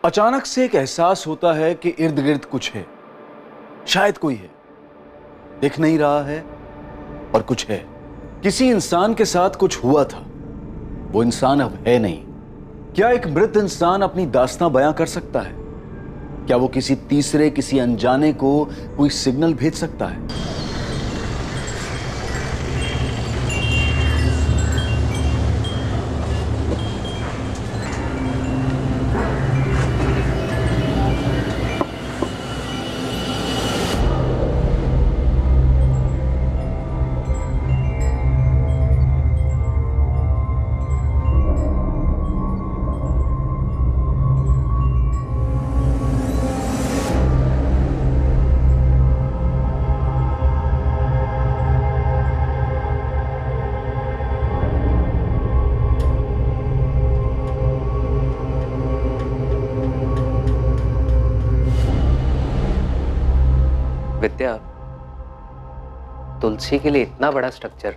अचानक से एक एहसास होता है कि इर्द गिर्द कुछ है, शायद कोई है, दिख नहीं रहा है और कुछ है। किसी इंसान के साथ कुछ हुआ था, वो इंसान अब है नहीं। क्या एक मृत इंसान अपनी दास्तां बयां कर सकता है? क्या वो किसी तीसरे, किसी अनजाने को कोई सिग्नल भेज सकता है? विद्या, तुलसी के लिए इतना बड़ा स्ट्रक्चर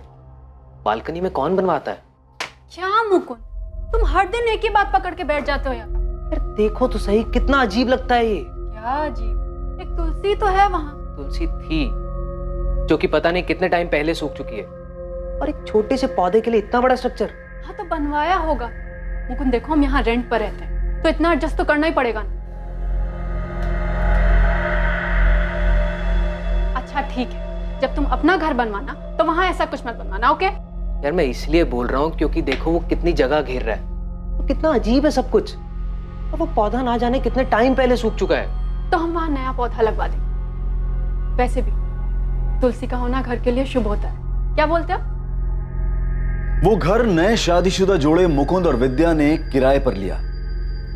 बालकनी में कौन बनवाता है? क्या मुकुंद, तुम हर दिन एक ही बात पकड़ के बैठ जाते हो यार। यार देखो तो सही, कितना अजीब लगता है ये। क्या अजीब? एक तुलसी तो है वहाँ। तुलसी थी जो कि पता नहीं कितने टाइम पहले सूख चुकी है, और एक छोटे से पौधे के लिए इतना बड़ा स्ट्रक्चर। हाँ तो बनवाया होगा। मुकुंद देखो, हम यहाँ रेंट पर रहते हैं तो इतना एडजस्ट तो करना ही पड़ेगा ना। अच्छा ठीक है, जब तुम अपना घर बनवाना तो वहाँ ऐसा कुछ मत बनवाना, ओके? यार मैं इसलिए बोल रहा हूँ क्योंकि देखो वो कितनी जगह घेर रहा है, वो कितना अजीब है सब कुछ, और वो पौधा ना जाने कितने टाइम पहले सूख चुका है। तो हम वहाँ नया पौधा लगवा देंगे। वैसे भी तुलसी का होना घर के लिए शुभ होता है, क्या बोलते हो? वो घर नए शादीशुदा जोड़े मुकुंद और विद्या ने किराए पर लिया,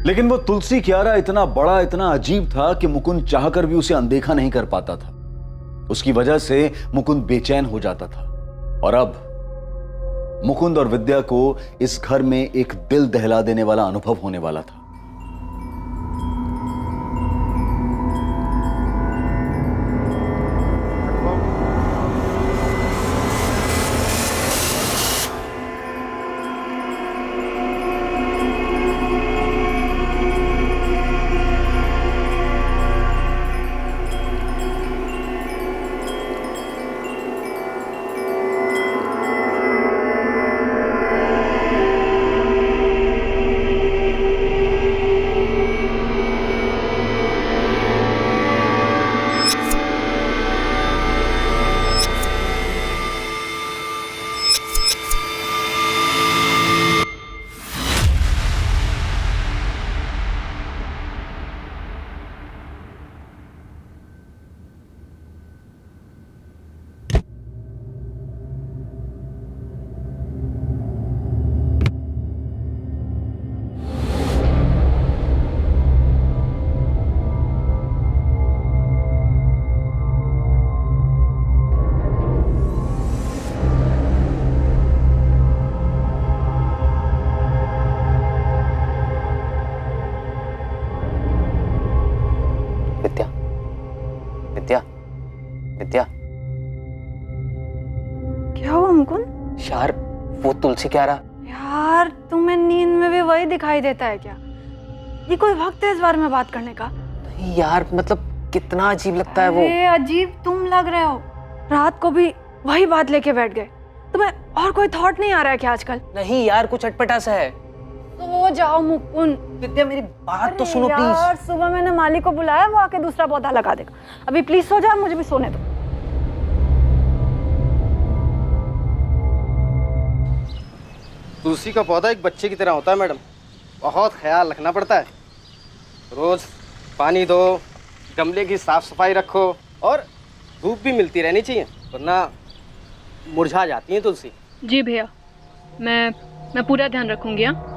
लेकिन वो तुलसी क्यारा इतना बड़ा, इतना अजीब था कि मुकुंद चाहकर भी उसे अनदेखा नहीं कर पाता था। उसकी वजह से मुकुंद बेचैन हो जाता था, और अब मुकुंद और विद्या को इस घर में एक दिल दहला देने वाला अनुभव होने वाला था। विद्या, विद्या, विद्या। क्या हुआ मुकुंद? यार वो तुलसी क्यारा। यार तुम्हें नींद में भी वही दिखाई देता है क्या? ये कोई वक्त है इस बारे में बात करने का? नहीं यार, मतलब कितना अजीब लगता है वो। अरे अजीब तुम लग रहे हो, रात को भी वही बात लेके बैठ गए। तुम्हें और कोई थॉट नहीं आ रहा है क्या आजकल? नहीं यार, कुछ अटपटा सा है। सो जाओ मुकुंद। विद्या मेरी बात तो सुनो प्लीज। यार सुबह मैंने माली को बुलाया, वो आके दूसरा पौधा लगा देगा। अभी प्लीज सो जाओ, मुझे भी सोने दो। तुलसी का पौधा एक बच्चे की तरह होता है मैडम, बहुत ख्याल रखना पड़ता है। रोज पानी दो, गमले की साफ सफाई रखो, और धूप भी मिलती रहनी चाहिए, वरना मुरझा जाती है तुलसी। जी भैया, मैं पूरा ध्यान रखूंगी। हाँ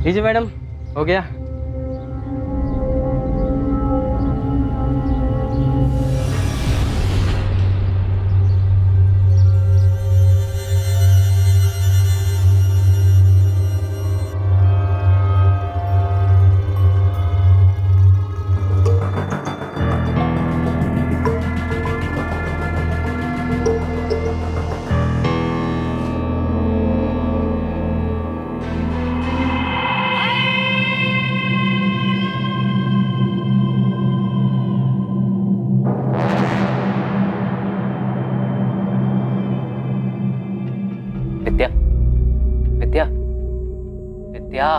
लीजिए मैडम, हो गया। विद्या।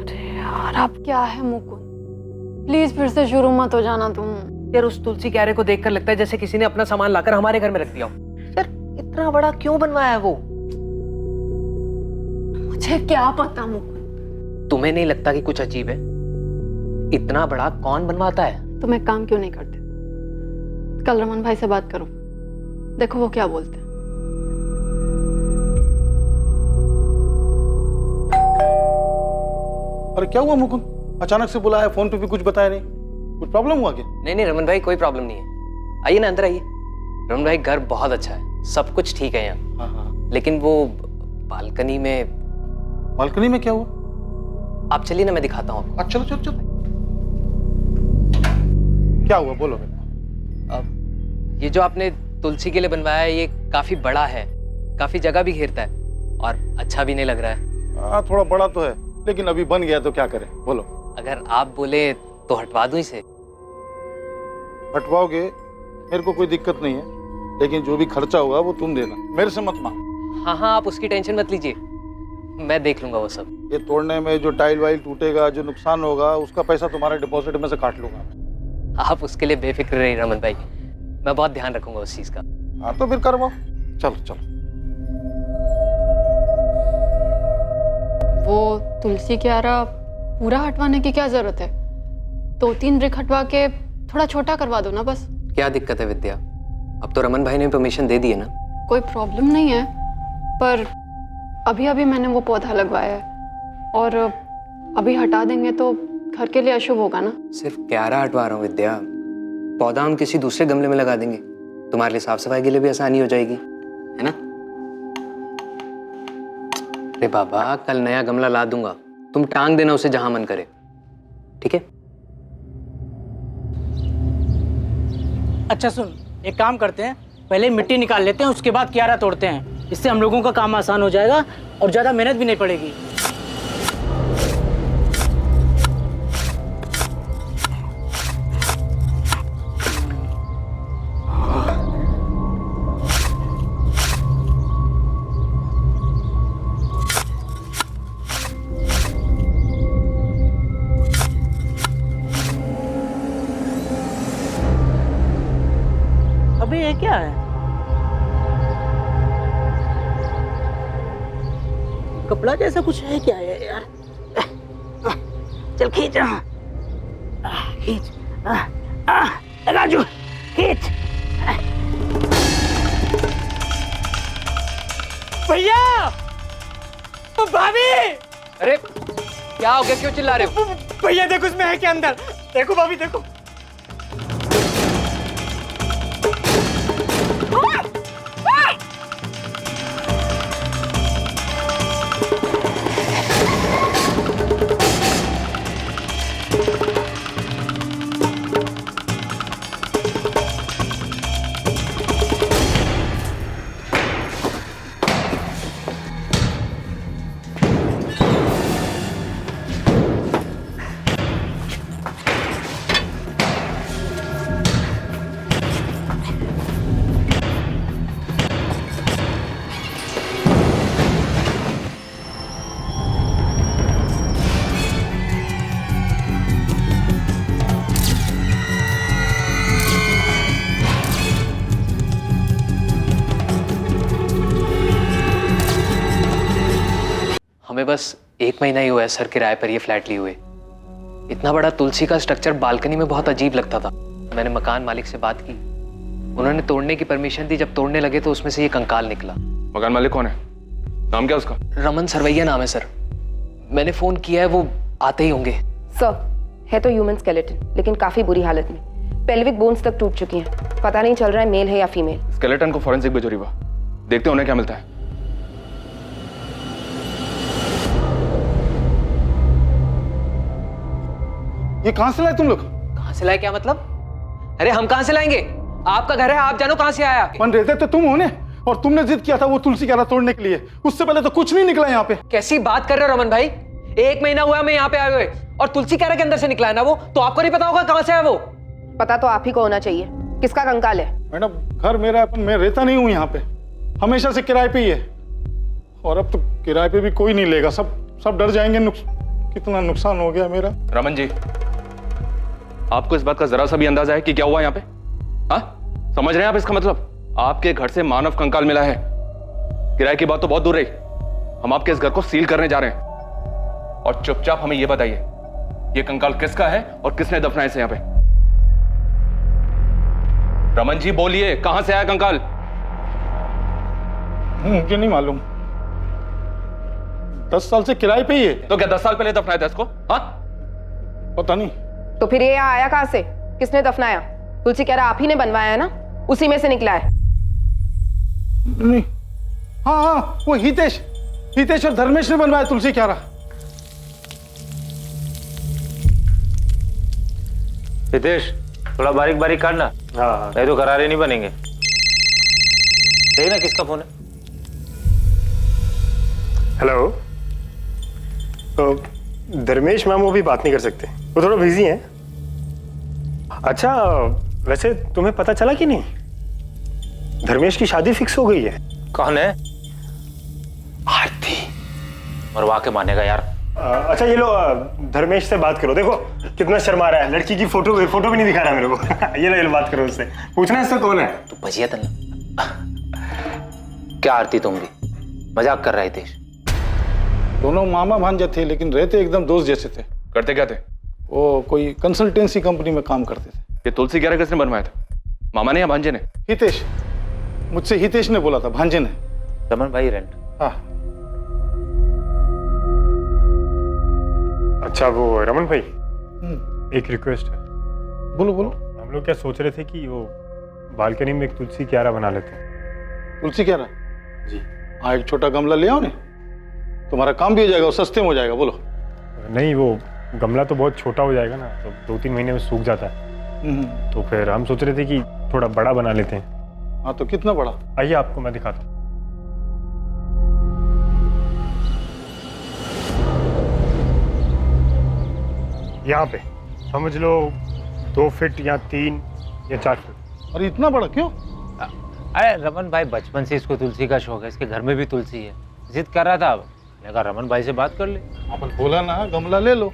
अरे यार अब क्या है मुकुंद, प्लीज फिर से शुरू मत हो जाना तुम। यार उस तुलसी क्यारे को देखकर लगता है जैसे किसी ने अपना सामान लाकर हमारे घर में रख दिया हो। यार इतना बड़ा क्यों बनवाया है वो? मुझे क्या पता मुकुंद। तुम्हें नहीं लगता कि कुछ अजीब है? इतना बड़ा कौन बनवाता है? तुम एक काम क्यों नहीं करते, कल रमन भाई से बात करो, देखो वो क्या बोलते हैं। अरे क्या हुआ मुकुंद, अचानक से बुलाया, फोन पे भी कुछ बताया नहीं, कुछ प्रॉब्लम हुआ क्या? नहीं रमन भाई, कोई प्रॉब्लम नहीं है। आइए ना, अंदर आइए। रमन भाई घर बहुत अच्छा है, सब कुछ ठीक है यहाँ। हाँ। लेकिन वो बालकनी में। बालकनी में क्या हुआ? आप चलिए ना, मैं दिखाता हूँ आपको। चलो चलो चलो। क्या हुआ बोलो मेरे को। अब ये जो आपने तुलसी के लिए बनवाया है, ये काफी बड़ा है, काफी जगह भी घेरता है और अच्छा भी नहीं लग रहा है। हाँ थोड़ा बड़ा तो है, लेकिन अभी बन गया तो क्या करें बोलो। अगर आप बोले तो हटवा दूं इसे। हटवाओगे मेरे को कोई दिक्कत नहीं है, लेकिन जो भी खर्चा होगा वो तुम देना, मेरे से मत मांग। हाँ, आप उसकी टेंशन मत लीजिए, मैं देख लूंगा वो सब। ये तोड़ने में जो टाइल वाइल टूटेगा, जो नुकसान होगा, उसका पैसा तुम्हारे डिपॉजिट में से काट लूंगा। आप उसके लिए बेफिक्र रहिए रमन भाई, मैं बहुत ध्यान रखूंगा उस चीज का। हाँ तो फिर करवाओ, चलो चलो। वो तुलसी क्यारा पूरा हटवाने की क्या जरूरत है, 2-3 ब्रिक हटवा के थोड़ा छोटा करवा दो ना बस। क्या दिक्कत है विद्या, अब तो रमन भाई ने परमिशन दे दी है ना। कोई प्रॉब्लम नहीं है, पर अभी अभी मैंने वो पौधा लगवाया है और अभी हटा देंगे तो घर के लिए अशुभ होगा ना। सिर्फ क्यारा हटवा रहा हूँ विद्या, पौधा हम किसी दूसरे गमले में लगा देंगे, तुम्हारे लिए साफ सफाई के लिए भी आसानी हो जाएगी, है ना? अरे बाबा, कल नया गमला ला दूंगा, तुम टांग देना उसे जहां मन करे, ठीक है? अच्छा सुन, एक काम करते हैं, पहले मिट्टी निकाल लेते हैं, उसके बाद क्यारा तोड़ते हैं। इससे हम लोगों का काम आसान हो जाएगा और ज़्यादा मेहनत भी नहीं पड़ेगी। अबे ये क्या है? कपड़ा जैसा कुछ है क्या है यार? चल खींच, खींच, राजू खींच। भैया, भाभी, अरे क्या हो गया, क्यों चिल्ला रहे हो? भैया देखो उसमें है क्या अंदर, देखो भाभी देखो। हमें बस 1 महीना ही हुआ है सर किराए पर ये फ्लैट लिए हुए। इतना बड़ा तुलसी का स्ट्रक्चर बालकनी में बहुत अजीब लगता था। मैंने मकान मालिक से बात की, उन्होंने तोड़ने की परमिशन दी। जब तोड़ने लगे तो उसमें से ये कंकाल निकला। मकान मालिक कौन है, नाम क्या उसका? रमन सरवैया नाम है सर। मैंने फोन किया है, वो आते ही होंगे। सर, है तो ह्यूमन स्केलेटन, लेकिन काफी बुरी हालत में। पेल्विक बोन्स तक टूट चुकी हैं। पता नहीं चल रहा है मेल है या फीमेल। स्केलेटन को फॉरेंसिक भेजो रीवा, देखते हैं उन्हें क्या मिलता है। ये कहां से लाए तुम लोग? कहां से लाए क्या मतलब? अरे हम कहां से लाएंगे, आपका घर है, आप जानो कहां से आया। बन रहते तो तुम होने, और तुमने जिद किया था वो तुलसी क्यारा तोड़ने के लिए। उससे पहले तो कुछ नहीं निकला यहाँ पे। कैसी बात कर रहे हो रमन भाई, 1 महीना हुआ मैं यहाँ पे आए हुए, और तुलसी क्यारा के अंदर से निकला है ना वो, तो आपको नहीं पता होगा कहां से है वो? पता तो आप ही को होना चाहिए। किसका कंकाल है? मैडम घर मेरा, अपन मैं रहता नहीं हूँ यहाँ पे, हमेशा से किराए पे ही है। और अब तो किराए पे भी कोई नहीं लेगा, सब सब डर जाएंगे, कितना नुकसान हो गया मेरा। रमन जी, आपको इस बात का जरा सा भी अंदाजा है कि क्या हुआ यहाँ पे? हाँ, समझ रहे हैं आप इसका मतलब? आपके घर से मानव कंकाल मिला है। किराए की बात तो बहुत दूर रही, हम आपके इस घर को सील करने जा रहे हैं। और चुपचाप हमें यह बताइए, ये कंकाल किसका है और किसने दफनाया इसे यहाँ पे? रमन जी बोलिए, कहां से आया कंकाल? मुझे नहीं मालूम, 10 साल से किराए पे ही है। तो क्या 10 साल पहले दफनाया था इसको? हाँ, पता नहीं। तो फिर ये यहाँ आया कहाँ से? किसने दफनाया? तुलसी कह रहा आप ही ने बनवाया है ना, उसी में से निकला है। नहीं, हाँ हाँ, वो हितेश और धर्मेश ने बनवाया, तुलसी कह रहा। हितेश, थोड़ा बारीक बारीक काटना। हाँ, नहीं तो करारे नहीं बनेंगे। देखना किसका फोन है। हेलो, तो धर्मेश मैम वो भी बात नहीं कर सकते, वो थोड़ा बिजी हैं। अच्छा, वैसे तुम्हें पता चला कि नहीं, धर्मेश की शादी फिक्स हो गई है। कौन है? आरती। मरवा के मानेगा यार। अच्छा ये लो, धर्मेश से बात करो। देखो कितना शर्मा रहा है, लड़की की फोटो भी नहीं दिखा रहा मेरे को। ये लो बात करो उससे, पूछना इससे कौन है। तू बजिया तन क्या आरती, तुम भी मजाक कर रहा है हितेश? दोनों मामा भांजे थे, लेकिन रहते एकदम दोस्त जैसे थे। करते क्या थे? वो कोई कंसल्टेंसी कंपनी में काम करते थे। ये तुलसी ग्यारह किसने बनवाया था, मामा ने या भांजे ने? हितेश, मुझसे हितेश ने बोला था, भांजे ने। रमन भाई रेंट। हाँ। अच्छा वो रमन भाई, एक रिक्वेस्ट है। बोलो बोलो। हम लोग क्या सोच रहे थे कि वो बालकनी में एक तुलसी क्यारा बना लेते हैं। तुलसी कह रहा जी। हाँ, एक छोटा गमला ले आओ ने, तुम्हारा काम भी हो जाएगा और सस्ते में हो जाएगा। बोलो। नहीं, वो गमला तो बहुत छोटा हो जाएगा ना, तो 2-3 महीने में सूख जाता है। तो फिर हम सोच रहे थे कि थोड़ा बड़ा बना लेते हैं। हाँ, तो कितना बड़ा? आइए आपको मैं दिखाता हूँ। यहाँ पे समझ लो 2 फीट या 3 या 4 फीट। अरे इतना बड़ा क्यों? अरे रमन भाई बचपन से इसको तुलसी का शौक है, इसके घर में भी तुलसी है, जिद कर रहा था। लगा रमन भाई से बात कर ले। अपन बोला ना गमला ले लो,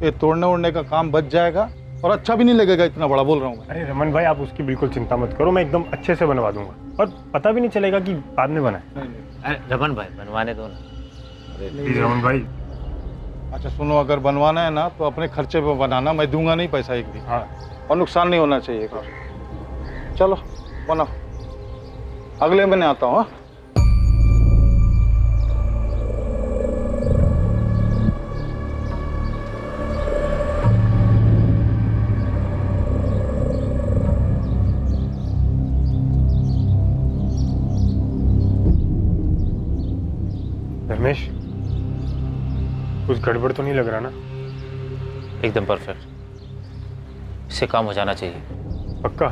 ये तोड़ने ओड़ने का काम बच जाएगा और अच्छा भी नहीं लगेगा इतना बड़ा, बोल रहा हूँ। अरे रमन भाई आप उसकी बिल्कुल चिंता मत करो, मैं एकदम अच्छे से बनवा दूंगा और पता भी नहीं चलेगा कि बाद में बना है। अरे रमन भाई बनवाने दो ना। प्लीज रमन भाई। अच्छा सुनो, अगर बनवाना है ना तो अपने खर्चे पे बनाना, मैं दूंगा नहीं पैसा एक भी। हाँ, और नुकसान नहीं होना चाहिए कुछ। चलो बनाओ, अगले महीने आता हूँ। धर्मेश, कुछ गड़बड़ तो नहीं लग रहा ना? एकदम परफेक्ट, इससे काम हो जाना चाहिए। पक्का?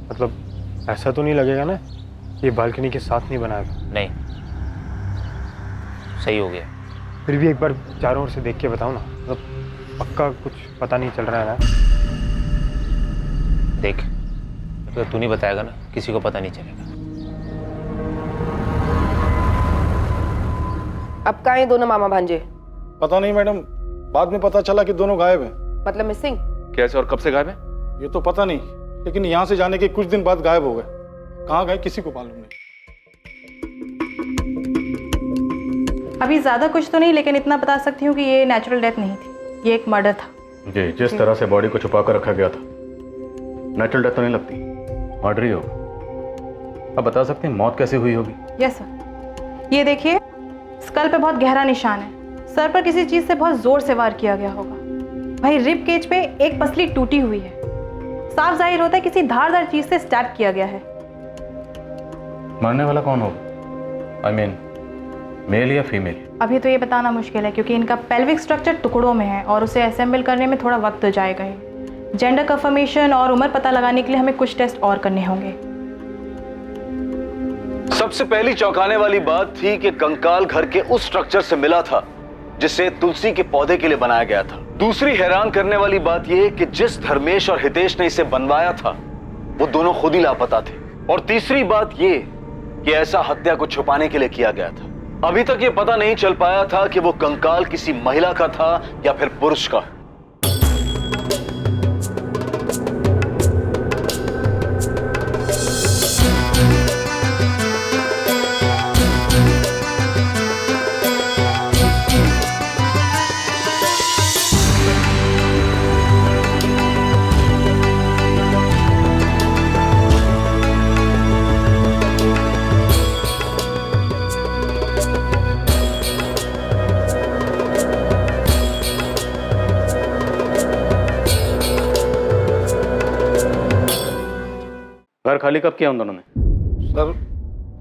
मतलब ऐसा तो नहीं लगेगा ना ये बालकनी के साथ नहीं बनाया था? नहीं, सही हो गया। फिर भी एक बार चारों ओर से देख के बताओ ना, मतलब पक्का कुछ पता नहीं चल रहा है ना? देख, तो तू नहीं बताएगा ना, किसी को पता नहीं चलेगा। अब कहाँ हैं दोनों मामा भांजे? पता नहीं मैडम, बाद में पता चला कि दोनों गायब हैं। मतलब मिसिंग? कैसे और कब से गायब है? ये तो पता नहीं, लेकिन यहाँ से जाने के कुछ दिन बाद गायब हो गए। कहाँ गए किसी को मालूम नहीं। अभी ज़्यादा कुछ तो नहीं, लेकिन इतना बता सकती हूँ कि ये नेचुरल डेथ नहीं थी, ये एक मर्डर था। जी, जिस तरह से बॉडी को छुपा कर रखा गया था, नेचुरल डेथ तो नहीं लगती, मर्डर ही होगा। अब बता सकते हैं मौत कैसे हुई होगी? यस सर, ये देखिए, स्कल पे बहुत गहरा निशान है, सर पर किसी चीज़ से बहुत जोर से वार किया गया होगा। भाई रिब केज पे एक पसली टूटी हुई है, साफ जाहिर होता है किसी धारदार चीज से स्टैब किया गया है। मरने वाला कौन होगा? आई मीन मेल या फीमेल? अभी तो ये बताना मुश्किल है, क्योंकि इनका पेल्विक स्ट्रक्चर टुकड़ों में है और उसे असेंबल करने में थोड़ा वक्त हो जाएगा। जेंडर कंफर्मेशन और उम्र पता लगाने के लिए हमें कुछ टेस्ट और करने होंगे। सबसे पहली चौंकाने वाली बात थी कि कंकाल घर के उस स्ट्रक्चर से मिला था जिसे तुलसी के पौधे के लिए बनाया गया था। दूसरी हैरान करने वाली बात यह कि जिस धर्मेश और हितेश ने इसे बनवाया था वो दोनों खुद ही लापता थे। और तीसरी बात यह कि ऐसा हत्या को छुपाने के लिए किया गया था। अभी तक ये पता नहीं चल पाया था कि वो कंकाल किसी महिला का था या फिर पुरुष का। घर खाली कब किया उन दोनों ने? सर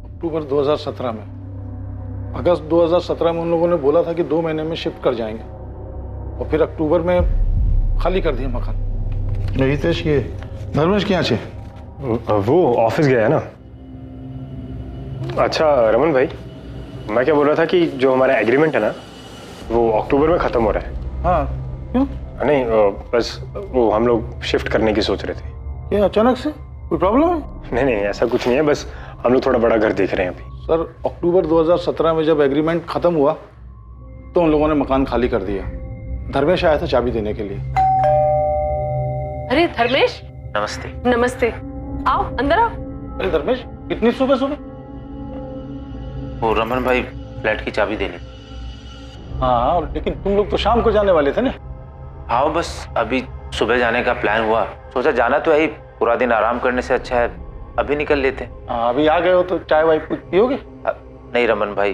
अक्टूबर 2017 में, अगस्त 2017 में उन लोगों ने बोला था कि 2 महीने में शिफ्ट कर जाएंगे और फिर अक्टूबर में खाली कर दिया मकान। हितेश ये धर्मेश क्या छे? वो ऑफिस गया है ना। अच्छा रमन भाई, मैं क्या बोल रहा था कि जो हमारा एग्रीमेंट है ना वो अक्टूबर में ख़त्म हो रहा है। हाँ क्यों? नहीं बस वो हम लोग शिफ्ट करने की सोच रहे थे। क्या अचानक से कोई प्रॉब्लम है? नहीं नहीं ऐसा कुछ नहीं है, बस हम लोग थोड़ा बड़ा घर देख रहे हैं अभी। सर अक्टूबर 2017 में जब एग्रीमेंट खत्म हुआ तो उन लोगों ने मकान खाली कर दिया। धर्मेश आया था चाबी देने के लिए। अरे धर्मेश, नमस्ते। नमस्ते, आओ अंदर आओ। अरे धर्मेश इतनी सुबह सुबह? वो रमन भाई फ्लैट की चाबी देनी। हाँ लेकिन तुम लोग तो शाम को जाने वाले थे ना। हाँ बस अभी सुबह जाने का प्लान हुआ, सोचा जाना तो है, पूरा दिन आराम करने से अच्छा है अभी निकल लेते। अभी आ गए हो तो चाय वाय पियोगे? नहीं रमन भाई,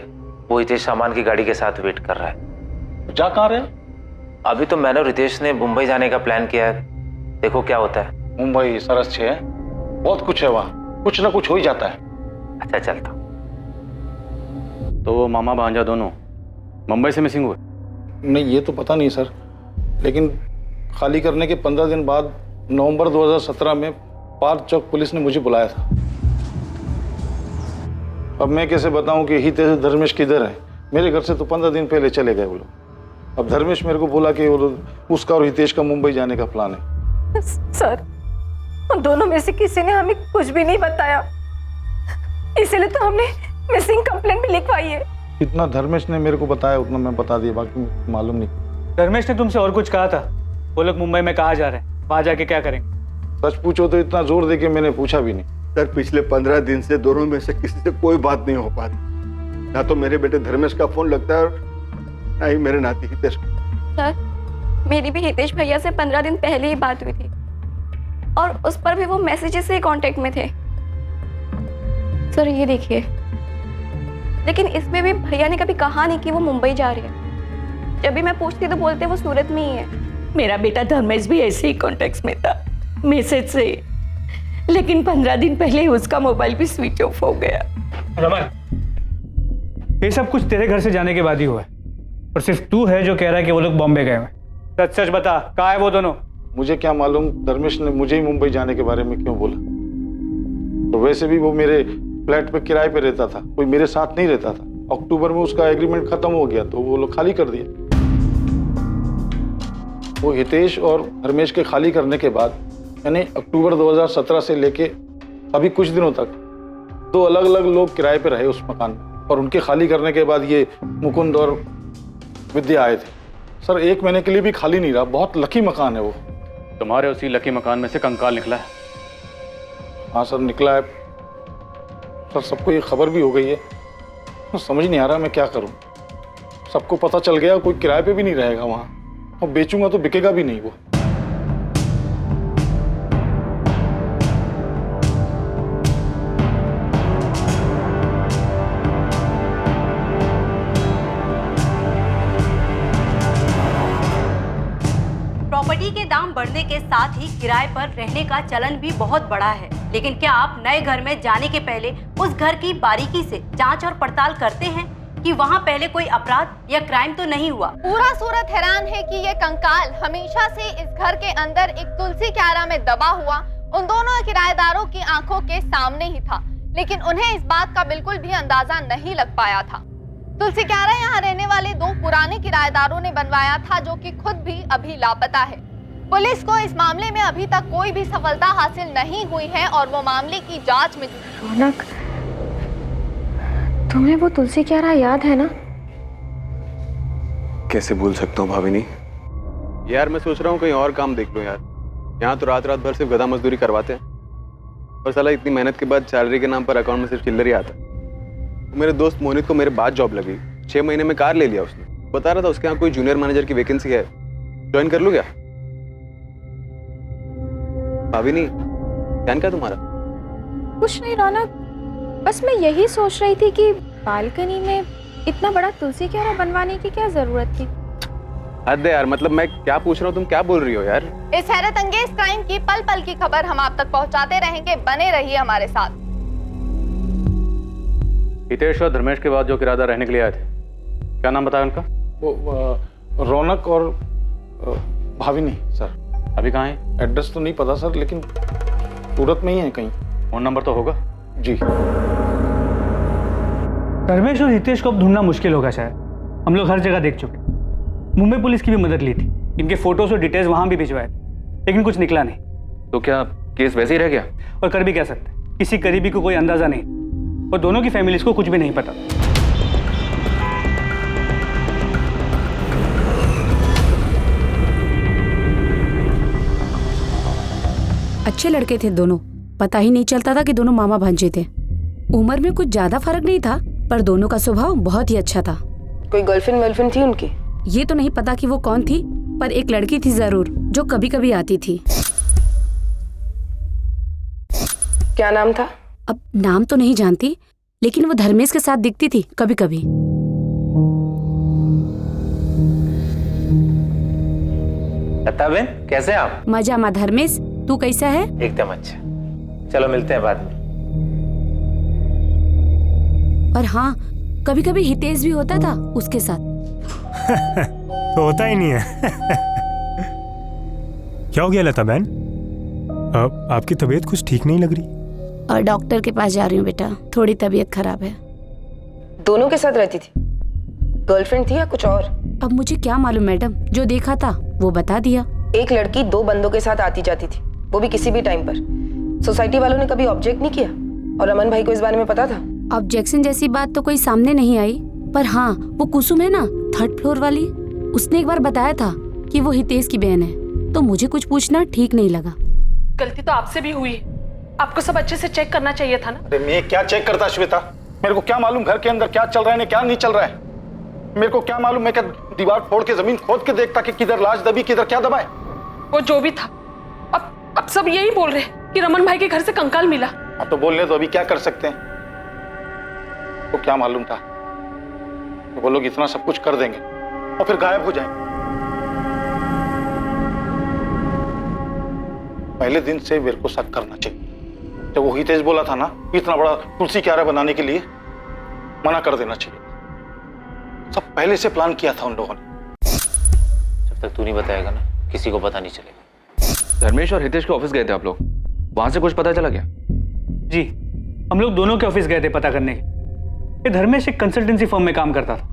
वो हितेश सामान की गाड़ी के साथ वेट कर रहा है। जा कहाँ रहे? अभी तो मैंने और रितेश ने मुंबई जाने का प्लान किया है, देखो क्या होता है। मुंबई सरस है, बहुत कुछ है वहाँ, कुछ ना कुछ हो ही जाता है। अच्छा चलता। तो वो मामा भांजा दोनों मुंबई से मिसिंग हुए? नहीं ये तो पता नहीं सर, लेकिन खाली करने के 15 दिन बाद नवंबर 2017 में पार्क चौक पुलिस ने मुझे बुलाया था। अब मैं कैसे बताऊं कि हितेश धर्मेश किधर है? मेरे घर से तो 15 दिन पहले चले गए वो लोग। अब धर्मेश मेरे को बोला कि उसका और हितेश का मुंबई जाने का प्लान है। सर उन दोनों में से किसी ने हमें कुछ भी नहीं बताया, इसलिए तो हमने मिसिंग कंप्लेंट भी लिखवाई है। इतना धर्मेश ने मेरे को बताया उतना मैं बता दिया, बाकी मालूम नहीं। धर्मेश ने तुमसे और कुछ कहा था? वो लोग मुंबई में कहाँ जा रहे हैं, वहां जाके क्या करेंगे? सच पूछो तो इतना जोर दे के मैंने पूछा भी नहीं। सर पिछले 15 दिन से दोनों में से किसी से कोई बात नहीं हो पा रही। ना तो मेरे बेटे धर्मेश का फोन लगता है और ना ही मेरे नाती हितेश को। सर मेरी भी हितेश भैया से 15 दिन पहले ही बात हुई थी और उस पर भी वो मैसेजेस से कांटेक्ट में थे। सर ये देखिए, लेकिन इसमें भी भैया ने कभी कहा नहीं कि वो मुंबई जा रही है। जब भी मैं पूछती तो बोलते वो सूरत में ही है। मेरा बेटा धर्मेश भी ऐसे ही कॉन्टेक्ट में था, मैसेज से, लेकिन 15 दिन पहले ही उसका मोबाइल भी स्विच ऑफ हो गया। रमन, ये सब कुछ तेरे घर से जाने के बाद ही हुआ है और सिर्फ तू है जो कह रहा है कि वो लोग बॉम्बे गए हैं। सच सच बता, कहाँ है वो दोनों? मुझे क्या मालूम धर्मेश ने मुझे ही मुंबई जाने के बारे में क्यों बोला। तो वैसे भी वो मेरे फ्लैट पे किराए पे रहता था, कोई मेरे साथ नहीं रहता था। अक्टूबर में उसका एग्रीमेंट खत्म हो गया तो वो लोग खाली कर दिया। वो हितेश और धर्मेश के खाली करने के बाद यानी अक्टूबर 2017 से लेके अभी कुछ दिनों तक 2 अलग अलग लोग किराए पे रहे उस मकान में, और उनके खाली करने के बाद ये मुकुंद और विद्या आए थे। सर 1 महीने के लिए भी खाली नहीं रहा। बहुत लकी मकान है वो। तुम्हारे उसी लकी मकान में से कंकाल निकला है? हाँ सर निकला है सर, सबको ये खबर भी हो गई है। तो समझ नहीं आ रहा मैं क्या करूं। सबको पता चल गया, कोई किराए पे भी नहीं रहेगा वहां, और बेचूंगा तो बिकेगा भी नहीं वो। प्रॉपर्टी के दाम बढ़ने के साथ ही किराए पर रहने का चलन भी बहुत बढ़ा है, लेकिन क्या आप नए घर में जाने के पहले उस घर की बारीकी से जांच और पड़ताल करते हैं कि वहां पहले कोई अपराध या क्राइम तो नहीं हुआ? पूरा सूरत हैरान है कि ये कंकाल हमेशा से इस घर के अंदर एक तुलसी क्यारा में दबा हुआ उन दोनों किराएदारों की आंखों के सामने ही था, लेकिन उन्हें इस बात का बिल्कुल भी अंदाजा नहीं लग पाया था। तुलसी क्यारा यहाँ रहने वाले 2 पुराने किराएदारों ने बनवाया था, जो कि खुद भी अभी लापता है। पुलिस को इस मामले में अभी तक कोई भी सफलता हासिल नहीं हुई है और वो मामले की जांच में रौनक, तुम्हें वो तुलसी क्यारा याद है ना? कैसे भूल सकता हूँ भाभी? यार मैं सोच रहा हूँ कहीं और काम देख लूँ यार। यहाँ तो रात रात भर सिर्फ गधा मजदूरी करवाते हैं और साला इतनी मेहनत के बाद सैलरी के नाम पर अकाउंट में सिर्फ चिल्लर ही आता। मेरे दोस्त मोनित को मेरे बाद जॉब लगी, 6 महीने में कार ले लिया उसने। बता रहा था उसके यहाँ कोई जूनियर मैनेजर की वैकेंसी है, ज्वाइन कर लूँ क्या? भाभी नहीं ध्यान क्या तुम्हारा? कुछ नहीं रौनक, बस मैं यही सोच रही थी कि बालकनी में इतना बड़ा तुलसी क्यारा बनवाने की क्या जरूरत थी। हद है यार, मतलब मैं क्या पूछ रहा हूँ, तुम क्या बोल रही हो यार? इस हैरत अंगेज क्राइम की पल पल की खबर हम आप तक पहुंचाते रहेंगे, बने रहिए हमारे साथ। हितेश और धर्मेश के बाद जो किराएदार रहने के लिए आए थे, क्या नाम बताया उनका? वो रौनक और भाविनी सर। अभी कहाँ है? एड्रेस तो नहीं पता सर, लेकिन सूरत में ही है कहीं। फोन नंबर तो होगा? जी। धर्मेश और हितेश को अब ढूंढना मुश्किल होगा शायद। हम लोग हर जगह देख चुके, मुंबई पुलिस की भी मदद ली थी, इनके फोटोज और डिटेल्स वहां भी भिजवाए थे, लेकिन कुछ निकला नहीं। तो क्या केस वैसे ही रह गया? और कर भी क्या सकते, किसी करीबी को कोई अंदाजा नहीं और दोनों की फैमिलीज को कुछ भी नहीं पता। अच्छे लड़के थे दोनों, पता ही नहीं चलता था कि दोनों मामा भांजे थे। उम्र में कुछ ज्यादा फर्क नहीं था, पर दोनों का स्वभाव बहुत ही अच्छा था। कोई गर्लफ्रेंड वर्लफ्रेंड थी उनकी? ये तो नहीं पता कि वो कौन थी, पर एक लड़की थी जरूर जो कभी कभी आती थी। क्या नाम था? अब नाम तो नहीं जानती, लेकिन वो धर्मेश के साथ दिखती थी कभी कभी। लता बहन कैसे हैं आप? मजा मा धर्मेश, तू कैसा है? एकदम अच्छा। चलो मिलते हैं बाद में। और हाँ, कभी कभी हितेश भी होता था उसके साथ। तो होता ही नहीं है। क्या हो गया लता बहन? आपकी तबीयत कुछ ठीक नहीं लग रही। और डॉक्टर के पास जा रही हूँ बेटा, थोड़ी तबीयत खराब है। दोनों के साथ रहती थी? गर्लफ्रेंड थी या कुछ और? अब मुझे क्या मालूम मैडम, जो देखा था वो बता दिया। एक लड़की 2 बंदों के साथ आती जाती थी, वो भी किसी भी टाइम पर। सोसाइटी वालों ने कभी ऑब्जेक्ट नहीं किया? और रमन भाई को इस बारे में पता था? ऑब्जेक्शन जैसी बात तो कोई सामने नहीं आई, पर हाँ, वो कुसुम है ना 3rd फ्लोर वाली, उसने एक बार बताया था कि वो हितेश की बहन है, तो मुझे कुछ पूछना ठीक नहीं लगा। गलती तो आपसे भी हुई, आपको सब अच्छे से चेक करना चाहिए था ना। अरे मैं क्या चेक करता श्वेता? मेरे को क्या मालूम घर के अंदर क्या चल रहा है क्या नहीं चल रहा है? मेरे को क्या मालूम? मैं क्या दीवार फोड़ के जमीन खोद के देखता कि किधर लाश दबी किधर क्या दबा है? वो जो भी था, अब सब यही बोल रहे हैं कि रमन भाई के घर से कंकाल मिला। हाँ तो बोलने तो अभी क्या कर सकते हैं? तो क्या मालूम था तो वो लोग इतना सब कुछ कर देंगे और फिर गायब हो जाएंगे। पहले दिन से मेरे को शक करना चाहिए। जब वो हितेश बोला था ना इतना बड़ा तुलसी क्यारा बनाने के लिए, मना कर देना चाहिए। सब पहले से प्लान किया था उन लोगों ने। जब तक तू नहीं बताएगा ना, किसी को पता नहीं चलेगा। धर्मेश और हितेश के ऑफिस गए थे आप लोग, वहां से कुछ पता चला क्या? जी, हम लोग दोनों के ऑफिस गए थे पता करने के। ये धर्मेश एक कंसल्टेंसी फर्म में काम करता था।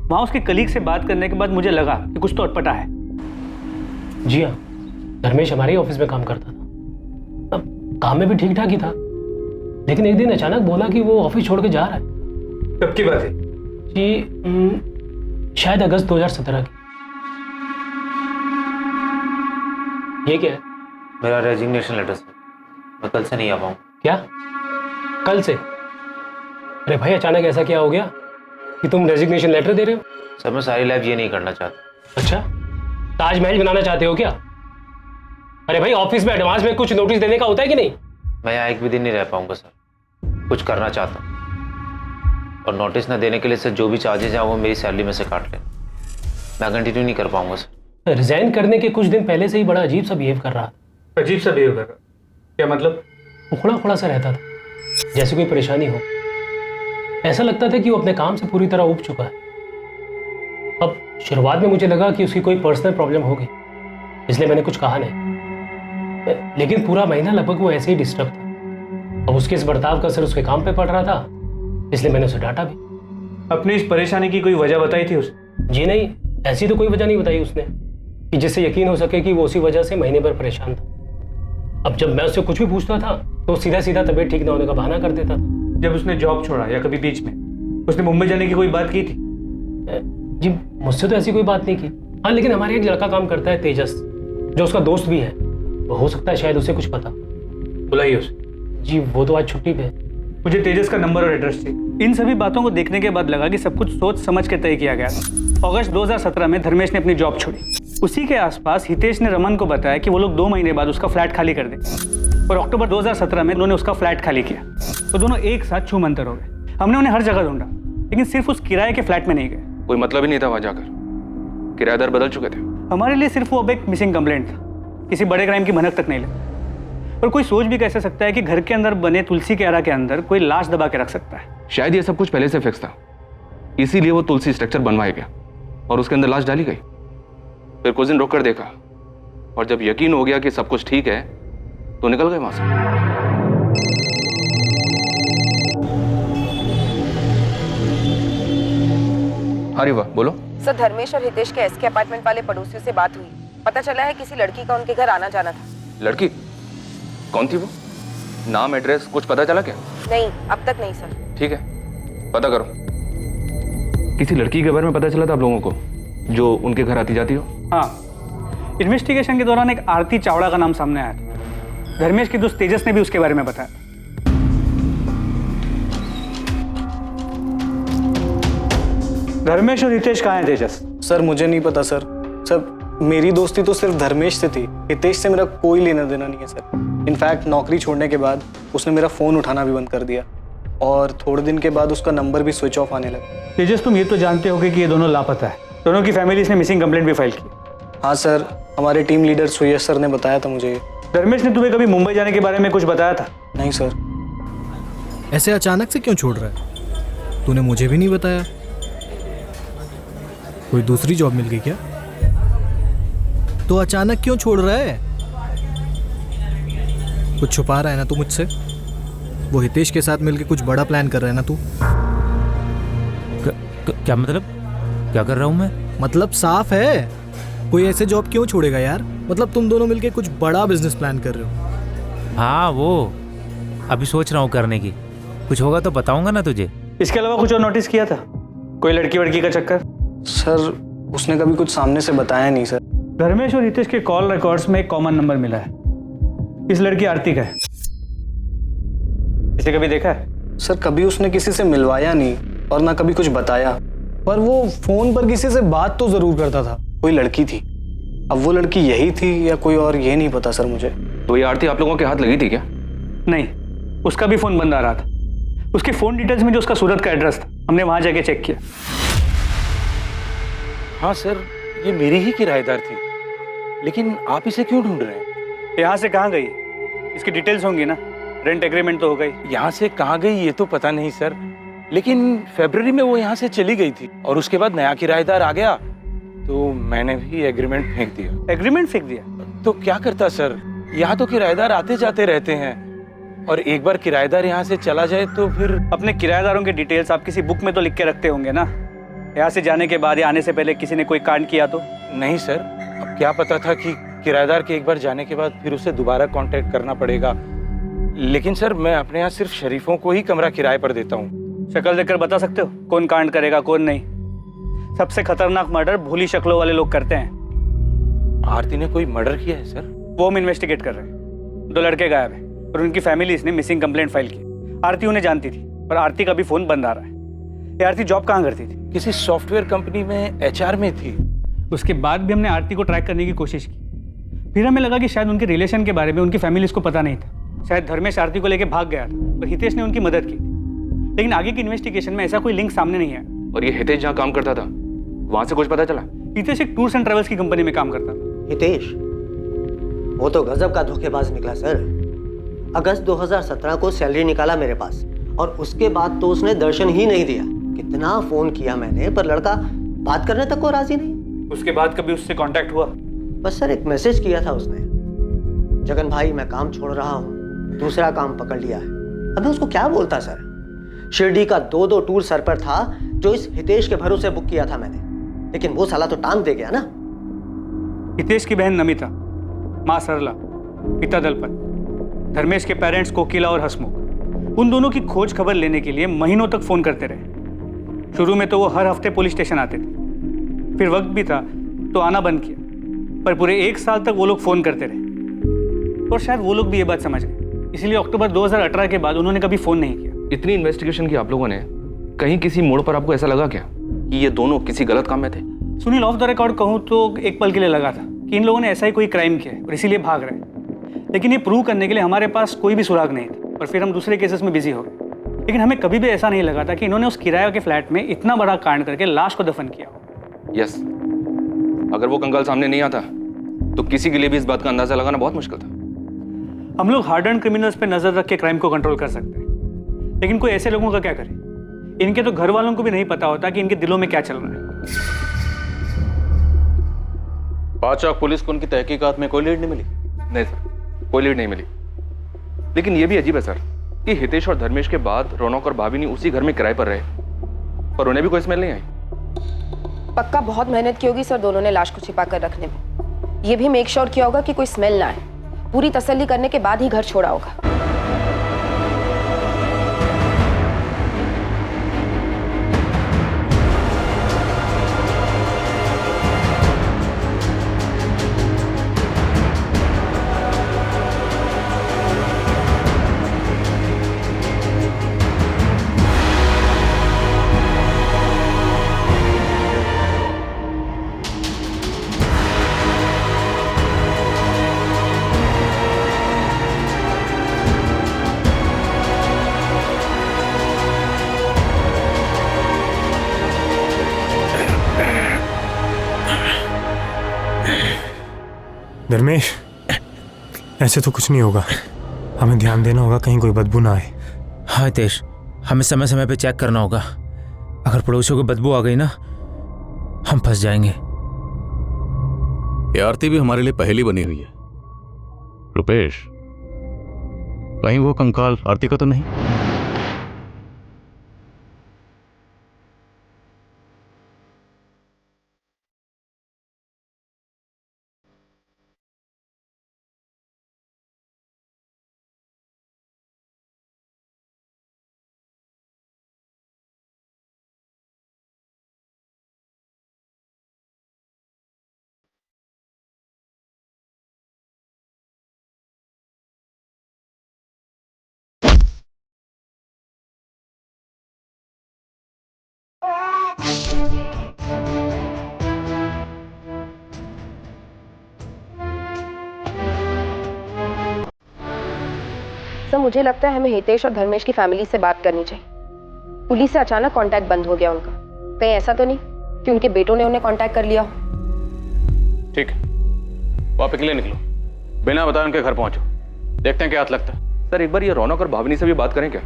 वहां उसके कलीग से बात करने के बाद मुझे लगा कि कुछ तो अटपटा है। जी हाँ, धर्मेश हमारे ही ऑफिस में काम करता था। अब काम में भी ठीक ठाक ही था, लेकिन एक दिन अचानक बोला कि वो ऑफिस छोड़ के जा रहा है। कब की बात है? जी शायद अगस्त 2017 की। ये क्या है? मेरा रेजिग्नेशन लेटर सर, मैं कल से नहीं आ पाऊँ। क्या कल से? अरे भाई अचानक ऐसा क्या हो गया कि तुम रेजिग्नेशन लेटर दे रहे हो? सर मैं सारी लाइफ ये नहीं करना चाहता। अच्छा, ताजमहल बनाना चाहते हो क्या? अरे भाई ऑफिस में एडवांस में कुछ नोटिस देने का होता है कि नहीं? मैं यहाँ एक भी दिन नहीं रह पाऊंगा सर, कुछ करना चाहता हूँ। और नोटिस न देने के लिए सर जो भी चार्जेस हैं वो मेरी सैलरी में से काट लें। मैं कंटिन्यू नहीं कर पाऊंगा सर। रिजाइन करने के कुछ दिन पहले से ही बड़ा अजीब सा बिहेव कर रहा था। अजीब सा बिहेव कर रहा? क्या मतलब? उखड़ा उखड़ा सा रहता था, जैसे कोई परेशानी हो। ऐसा लगता था कि वो अपने काम से पूरी तरह उब चुका है। अब शुरुआत में मुझे लगा कि उसकी कोई पर्सनल प्रॉब्लम होगी, इसलिए मैंने कुछ कहा नहीं। लेकिन पूरा महीना लगभग वो ऐसे ही डिस्टर्ब था। अब उसके इस बर्ताव का असर उसके काम पे पड़ रहा था, इसलिए मैंने उसे डांटा भी। अपनी इस परेशानी की कोई वजह बताई थी उसने? जी नहीं, ऐसी तो कोई वजह नहीं बताई उसने कि जिससे यकीन हो सके कि वो उसी वजह से महीने भर परेशान था। अब जब मैं उससे कुछ भी पूछता था तो सीधा सीधा तबीयत ठीक ना होने का बहाना कर देता था। जब उसने जॉब छोड़ा या कभी बीच में? उसने मुंबई जाने की कोई बात की थी? जी मुझसे तो ऐसी कोई बात नहीं की। हाँ लेकिन हमारे एक लड़का काम करता है तेजस, जो उसका दोस्त भी है, वो हो सकता है शायद उसे कुछ पता। बुलाइए उसे। जी वो तो आज छुट्टी पे है। मुझे तेजस का नंबर और एड्रेस चाहिए। इन सभी बातों को देखने के बाद लगा कि सब कुछ सोच समझ के तय किया गया था। अगस्त 2017 में धर्मेश ने अपनी जॉब छोड़ी। उसी के आसपास हितेश ने रमन को बताया कि वो लोग 2 महीने बाद उसका फ्लैट खाली कर दें, और अक्टूबर 2017 में उन्होंने उसका फ्लैट खाली किया। तो दोनों एक साथ छू मंतर हो गए। हमने उन्हें हर जगह ढूंढा, लेकिन सिर्फ उस किराए के फ्लैट में नहीं गए। कोई मतलब ही नहीं था वहां जाकर, किराएदार बदल चुके थे। हमारे लिए सिर्फ वो अब एक मिसिंग कंप्लेंट था, किसी बड़े क्राइम की भनक तक नहीं लगी। और कोई सोच भी कैसे सकता है कि घर के अंदर बने तुलसी क्यारा के अंदर कोई लाश दबा के रख सकता है। शायद ये सब कुछ पहले से फिक्स था, इसीलिए वो तुलसी स्ट्रक्चर बनवाया गया और उसके अंदर लाश डाली गई। फिर कुछ दिन रुक कर देखा, और जब यकीन हो गया कि सब कुछ ठीक है तो निकल गए वहां से। हाँ रिवा बोलो। सर धर्मेश और हितेश के एसके अपार्टमेंट वाले पड़ोसियों से बात हुई। पता चला है किसी लड़की का उनके घर आना जाना था। लड़की कौन थी वो? नाम एड्रेस कुछ पता चला क्या? नहीं अब तक नहीं सर। ठीक है पता करो। किसी लड़की के बारे में पता चला था आप लोगों को जो उनके घर आती जाती हो? हाँ, इन्वेस्टिगेशन के दौरान एक आरती चावड़ा का नाम सामने आया था। धर्मेश के दोस्त तेजस ने भी उसके बारे में बताया। धर्मेश और हितेश कहाँ हैं तेजस? सर मुझे नहीं पता सर। मेरी दोस्ती तो सिर्फ धर्मेश से थी, हितेश से मेरा कोई लेना देना नहीं है सर। इनफैक्ट नौकरी छोड़ने के बाद उसने मेरा फ़ोन उठाना भी बंद कर दिया, और थोड़े दिन के बाद उसका नंबर भी स्विच ऑफ आने लगा। तेजस तुम ये तो जानते होगे कि ये दोनों लापता है। दोनों की फैमिलीज ने मिसिंग कंप्लेंट भी फाइल की। हाँ सर, हमारे टीम लीडर सुयश सर ने बताया था मुझे ये। धर्मेश ने तुम्हें कभी मुंबई जाने के बारे में कुछ बताया था? नहीं सर। ऐसे अचानक से क्यों छोड़ रहा है? तूने मुझे भी नहीं बताया। कोई दूसरी जॉब मिल गई क्या? तो अचानक क्यों छोड़ रहा है? कुछ छुपा रहा है ना तू मुझसे? वो हितेश के साथ मिलके कुछ बड़ा प्लान कर रहा है ना तू? क्या मतलब? क्या कर रहा हूँ मैं? मतलब साफ है, कोई ऐसे जॉब क्यों छोड़ेगा यार? मतलब तुम दोनों मिलके कुछ बड़ा बिजनेस प्लान कर रहे हो। हाँ वो अभी सोच रहा हूँ करने की। कुछ होगा तो बताऊंगा ना तुझे। इसके अलावा कुछ और नोटिस किया था? कोई लड़की वड़की का चक्कर? सर उसने कभी कुछ सामने से बताया नहीं सर। धर्मेश और हितेश के कॉल रिकॉर्ड्स में एक कॉमन नंबर मिला है। इस लड़की आरती का है। इसे कभी देखा है? सर कभी उसने किसी से मिलवाया नहीं और ना कभी कुछ बताया, पर वो फोन पर किसी से बात तो जरूर करता था। कोई लड़की थी, अब वो लड़की यही थी या कोई और ये नहीं पता सर मुझे। तो ये आरती आप लोगों के हाथ लगी थी क्या? नहीं, उसका भी फोन बंद आ रहा था। उसके फोन डिटेल्स में जो उसका सूरत का एड्रेस था, हमने वहां जाके चेक किया। हाँ सर, ये मेरी ही किराएदार थी, लेकिन आप इसे क्यों ढूंढ रहे हैं? यहाँ से कहाँ गई? इसकी डिटेल्स होंगी ना, रेंट एग्रीमेंट तो हो गई। यहाँ से कहाँ गई ये तो पता नहीं सर, लेकिन फरवरी में वो यहाँ से चली गई थी और उसके बाद नया किराएदार आ गया तो मैंने भी एग्रीमेंट फेंक दिया। एग्रीमेंट फेंक दिया? तो क्या करता सर, यहाँ तो किराएदार आते जाते रहते हैं, और एक बार किराएदार यहाँ से चला जाए तो फिर। अपने किराएदारों के डिटेल्स आप किसी बुक में तो लिख के रखते होंगे ना? यहाँ से जाने के बाद या आने से पहले किसी ने कोई कांड किया तो? नहीं सर, अब क्या पता था कि किराएदार के एक बार जाने के बाद फिर उसे दोबारा कांटेक्ट करना पड़ेगा। लेकिन सर मैं अपने यहाँ सिर्फ शरीफों को ही कमरा किराए पर देता हूँ। शक्ल देखकर बता सकते हो कौन कांड करेगा कौन नहीं? सबसे खतरनाक मर्डर भोली शक्लों वाले लोग करते हैं। आरती ने कोई मर्डर किया है सर? वो हम इन्वेस्टिगेट कर रहे हैं। 2 लड़के गायब हैं और उनकी फैमिलीज ने मिसिंग कंप्लेंट फाइल की। आरती उन्हें जानती थी और आरती का भी फोन बंद आ रहा है। ये आरती जॉब कहाँ करती थी? किसी सॉफ्टवेयर कंपनी में HR में थी। उसके बाद भी हमने आरती को ट्रैक करने की कोशिश की। फिर हमें लगा कि शायद उनके रिलेशन के बारे में उनकी फैमिलीज को पता नहीं था। शायद धर्मेश आरती को लेकर भाग गया था और हितेश ने उनकी मदद की, लेकिन आगे की इन्वेस्टिगेशन में ऐसा कोई लिंक सामने नहीं है। और ये हितेश जहाँ काम करता था वहां से कुछ पता चला? हितेश एक टूर्स एंड ट्रेवल्स की कंपनी में काम करता था। हितेश वो तो गजब का धोखेबाज निकला सर। अगस्त 2017 को सैलरी निकाला मेरे पास और उसके बाद तो उसने दर्शन ही नहीं दिया। कितना फोन किया मैंने पर लड़का बात करने तक को राजी नहीं। उसके बाद कभी उससे कांटेक्ट हुआ? बस सर एक मैसेज किया था उसने, जगन भाई मैं काम छोड़ रहा हूँ, दूसरा काम पकड़ लिया है। अब मैं उसको क्या बोलता सर? शिरडी का 2 टूर सर पर था जो इस हितेश के भरोसे बुक किया था मैंने, लेकिन वो साला तो टांग दे गया ना। हितेश की बहन नमिता, माँ सरला, पिता दलपत, धर्मेश के पेरेंट्स कोकिला और हसमुख, उन दोनों की खोज खबर लेने के लिए महीनों तक फोन करते रहे, शुरू में तो वो हर हफ्ते पुलिस स्टेशन आते थे, फिर वक्त भी था तो आना बंद किया, पर पूरे 1 साल तक वो लोग फ़ोन करते रहे और शायद वो लोग भी ये बात समझ गए, इसलिए अक्टूबर 2018 के बाद उन्होंने कभी फ़ोन नहीं किया। इतनी इन्वेस्टिगेशन की आप लोगों ने, कहीं किसी मोड़ पर आपको ऐसा लगा क्या कि ये दोनों किसी गलत काम में थे? सुनील, ऑफ द रिकॉर्ड कहूँ तो एक पल के लिए लगा था कि इन लोगों ने ऐसा ही कोई क्राइम किया है और इसीलिए भाग रहे हैं, लेकिन ये प्रूव करने के लिए हमारे पास कोई भी सुराग नहीं था और फिर हम दूसरे केसेस में बिजी हो गए। लेकिन हमें कभी भी ऐसा नहीं लगा था कि इन्होंने उस किराए के फ्लैट में इतना बड़ा कांड करके लाश को दफन किया हो। यस, अगर वो कंकाल सामने नहीं आता तो किसी के लिए भी इस बात का अंदाजा लगाना बहुत मुश्किल था। हम लोग हार्ड एंड क्रिमिनल्स पे नजर रख के क्राइम को कंट्रोल कर सकते हैं, लेकिन कोई ऐसे लोगों का क्या करे? इनके तो घर वालों को भी नहीं पता होता कि इनके दिलों में क्या चल रहा है। पाचक पुलिस को उनकी तहकीकात में कोई लीड नहीं मिली? नहीं सर, कोई लीड नहीं मिली। लेकिन ये भी अजीब है सर कि हितेश और धर्मेश के बाद रौनक और भाभी उसी घर में किराए पर रहे, पर उन्हें भी कोई स्मेल नहीं आई। पक्का बहुत मेहनत की होगी सर दोनों ने लाश को छिपा कर रखने में। ये भी मेक श्योर किया होगा कि कोई स्मेल ना आए, पूरी तसल्ली करने के बाद ही घर छोड़ा होगा। धर्मेश, ऐसे तो कुछ नहीं होगा, हमें ध्यान देना होगा कहीं कोई बदबू ना आए। हाँ हितेश, हमें समय समय पे चेक करना होगा, अगर पड़ोसियों को बदबू आ गई ना हम फंस जाएंगे। ये आरती भी हमारे लिए पहेली बनी हुई है। रुपेश, कहीं वो कंकाल आरती का तो नहीं? सर मुझे लगता है हमें हितेश और धर्मेश की फैमिली से बात करनी चाहिए। पुलिस से अचानक कांटेक्ट बंद हो गया उनका, कहीं ऐसा तो नहीं कि उनके बेटों ने उन्हें कांटेक्ट कर लिया हो? ठीक है, वापस के लिए निकलो, बिना बताए उनके घर पहुंचो, देखते हैं क्या हाथ लगता है। सर एक बार ये रौनक और भावनी से भी बात करें क्या?